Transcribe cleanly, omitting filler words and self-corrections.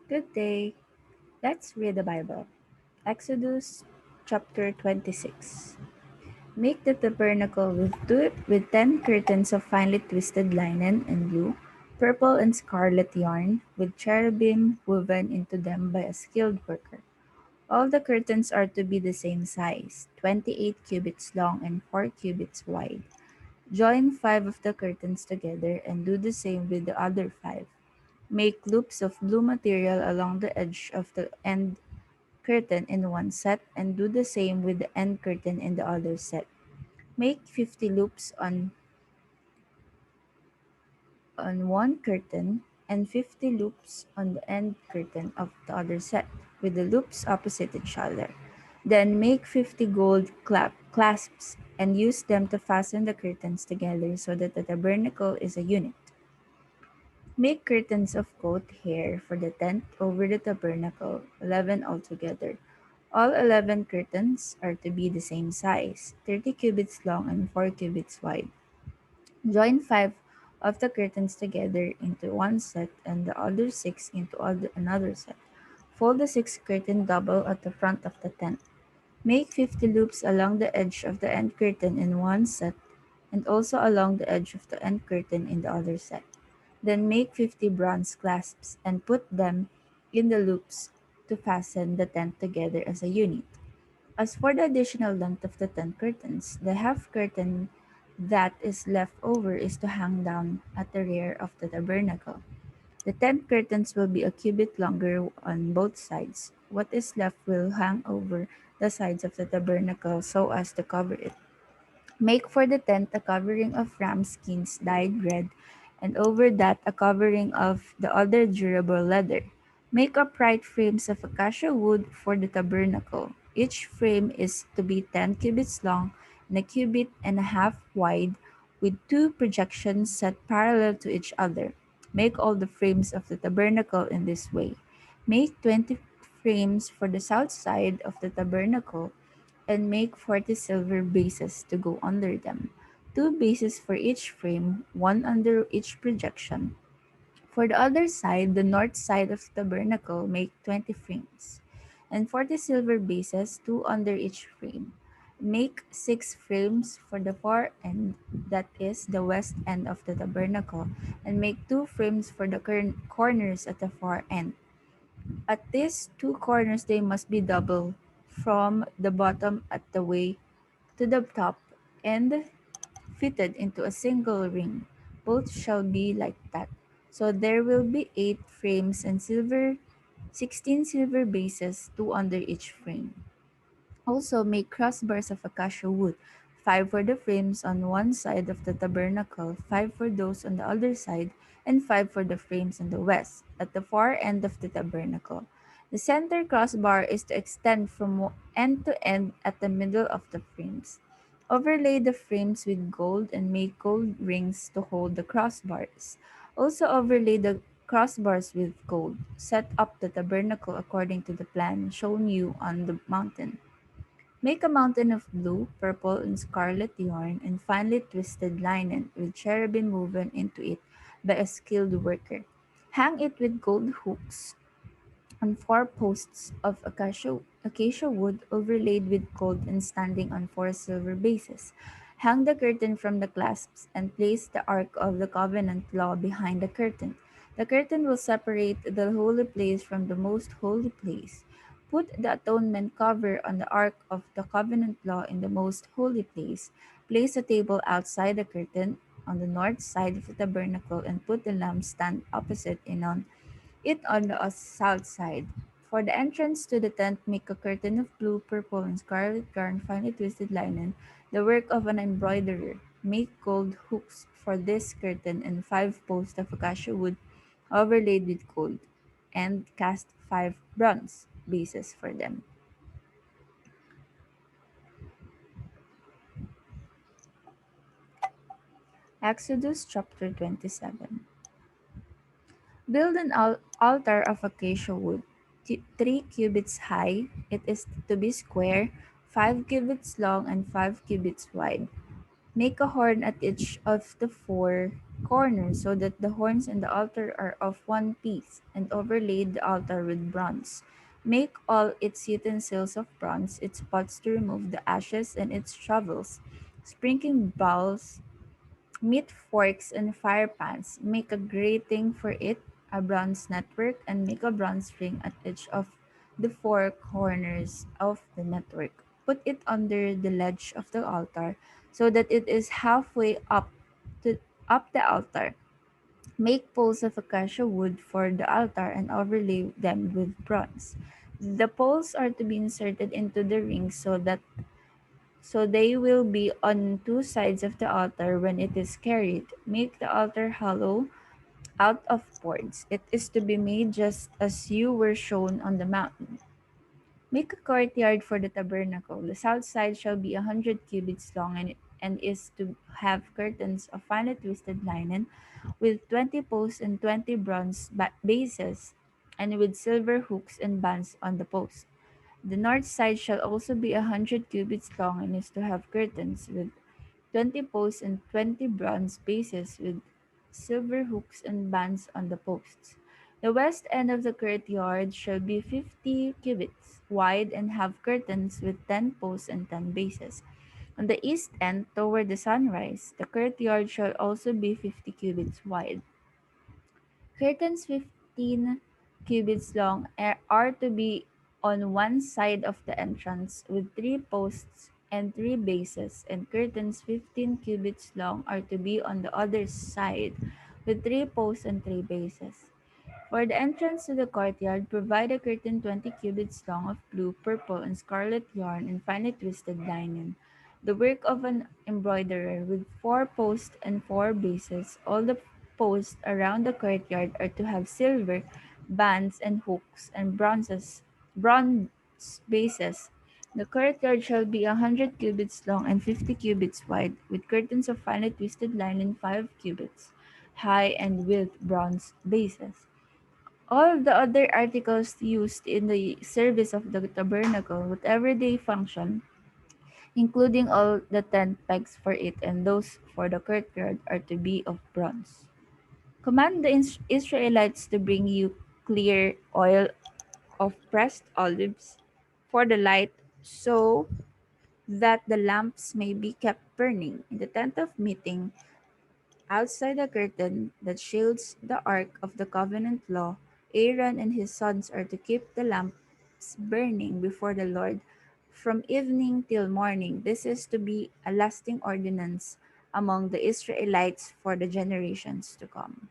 Good day. Let's read the Bible. Exodus chapter 26. Make the tabernacle with 10 curtains of finely twisted linen and blue, purple and scarlet yarn, with cherubim woven into them by a skilled worker. All the curtains are to be the same size, 28 cubits long and 4 cubits wide. Join 5 of the curtains together and do the same with the other 5. Make loops of blue material along the edge of the end curtain in one set and do the same with the end curtain in the other set. Make 50 loops on one curtain and 50 loops on the end curtain of the other set, with the loops opposite each other. Then make 50 gold clasps and use them to fasten the curtains together so that the tabernacle is a unit. Make curtains of goat hair for the tent over the tabernacle, 11 altogether. All 11 curtains are to be the same size, 30 cubits long and 4 cubits wide. Join 5 of the curtains together into one set and the other 6 into another set. Fold the 6th curtain double at the front of the tent. Make 50 loops along the edge of the end curtain in one set and also along the edge of the end curtain in the other set. Then make 50 bronze clasps and put them in the loops to fasten the tent together as a unit. As for the additional length of the tent curtains, the half curtain that is left over is to hang down at the rear of the tabernacle. The tent curtains will be a cubit longer on both sides. What is left will hang over the sides of the tabernacle so as to cover it. Make for the tent a covering of ram skins dyed red, and over that a covering of the other durable leather. Make upright frames of acacia wood for the tabernacle. Each frame is to be 10 cubits long and a cubit and a half wide, with two projections set parallel to each other. Make all the frames of the tabernacle in this way. Make 20 frames for the south side of the tabernacle and make 40 silver bases to go under them. Two bases for each frame, one under each projection. For the other side, the north side of the tabernacle, make 20 frames, and 40 silver bases, two under each frame. Make 6 frames for the far end, that is, the west end of the tabernacle, and make 2 frames for the corners at the far end. At these two corners they must be double from the bottom at the way to the top and fitted into a single ring. Both shall be like that. So there will be 8 frames and 16 silver bases, two under each frame. Also make crossbars of acacia wood, 5 for the frames on one side of the tabernacle, 5 for those on the other side, and 5 for the frames on the west, at the far end of the tabernacle. The center crossbar is to extend from end to end at the middle of the frames. Overlay the frames with gold and make gold rings to hold the crossbars. Also overlay the crossbars with gold. Set up the tabernacle according to the plan shown you on the mountain. Make a mountain of blue, purple, and scarlet yarn and finely twisted linen with cherubim woven into it by a skilled worker. Hang it with gold hooks on 4 posts of acacia wood overlaid with gold and standing on 4 silver bases. Hang the curtain from the clasps and place the Ark of the Covenant law behind the curtain. The curtain will separate the holy place from the most holy place. Put the atonement cover on the Ark of the Covenant law in the most holy place. Place a table outside the curtain on the north side of the tabernacle and put the lampstand opposite it on the south side. For the entrance to the tent, make a curtain of blue, purple, and scarlet yarn, finely twisted linen, the work of an embroiderer. Make gold hooks for this curtain and 5 posts of acacia wood overlaid with gold, and cast 5 bronze bases for them. Exodus chapter 27. Build an altar of acacia wood, 3 cubits high. It is to be square, 5 cubits long, and 5 cubits wide. Make a horn at each of the 4 corners so that the horns and the altar are of one piece, and overlay the altar with bronze. Make all its utensils of bronze, its pots to remove the ashes, and its shovels, sprinkling bowls, meat forks, and fire pans. Make a grating for it, a bronze network, and make a bronze ring at each of the four corners of the network. Put it under the ledge of the altar so that it is halfway to up the altar. Make poles of acacia wood for the altar and overlay them with bronze. The poles are to be inserted into the rings so they will be on two sides of the altar when it is carried. Make the altar hollow out of boards. It is to be made just as you were shown on the mountain. Make a courtyard for the tabernacle. The south side shall be 100 cubits long and is to have curtains of finely twisted linen with 20 posts and 20 bronze bases, and with silver hooks and bands on the posts. The north side shall also be 100 cubits long and is to have curtains with 20 posts and 20 bronze bases with silver hooks and bands on the posts. The west end of the courtyard shall be 50 cubits wide and have curtains with 10 posts and 10 bases. On the east end, toward the sunrise, the courtyard shall also be 50 cubits wide. Curtains 15 cubits long are to be on one side of the entrance with three posts and three bases, and curtains 15 cubits long are to be on the other side with three posts and three bases. For the entrance to the courtyard, provide a curtain 20 cubits long of blue, purple, and scarlet yarn and finely twisted linen, the work of an embroiderer, with four posts and four bases. All the posts around the courtyard are to have silver bands and hooks and bronze bases. The courtyard shall be 100 cubits long and 50 cubits wide, with curtains of finely twisted linen 5 cubits high and with bronze bases. All the other articles used in the service of the tabernacle, whatever they function, including all the tent pegs for it and those for the courtyard, are to be of bronze. Command the Israelites to bring you clear oil of pressed olives for the light, so that the lamps may be kept burning. In the tent of meeting, outside the curtain that shields the ark of the covenant law, Aaron and his sons are to keep the lamps burning before the Lord from evening till morning. This is to be a lasting ordinance among the Israelites for the generations to come.